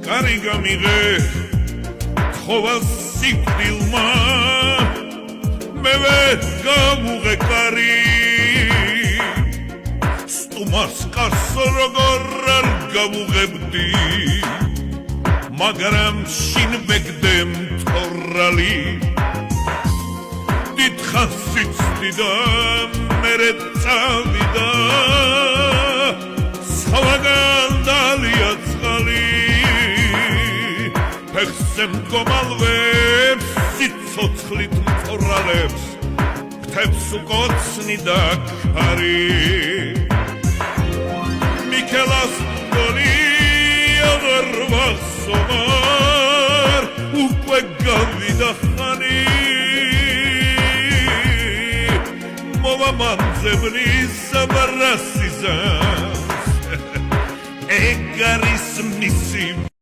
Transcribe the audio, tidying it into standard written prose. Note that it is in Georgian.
კარი გამიღე ცხოველს სიკვდილმა მე გამუღე კარი სტუმარს კარს როგორ არ გამუღებდი მაგრამ შინ ვეგდე მწორალი დიდხანს იცდიდა მერე წავიდა სხვაგან დალია წყალი ფეხზე მდგომალვებს სიცოცხლით მწორალებს ფრთებს უკოცნიდა ქარი მიქელას მგონი აღარ ვახსოვარ უკვე გავიდა ხანი მოვამამძებნის ამარასიზანს ეგ არის მისი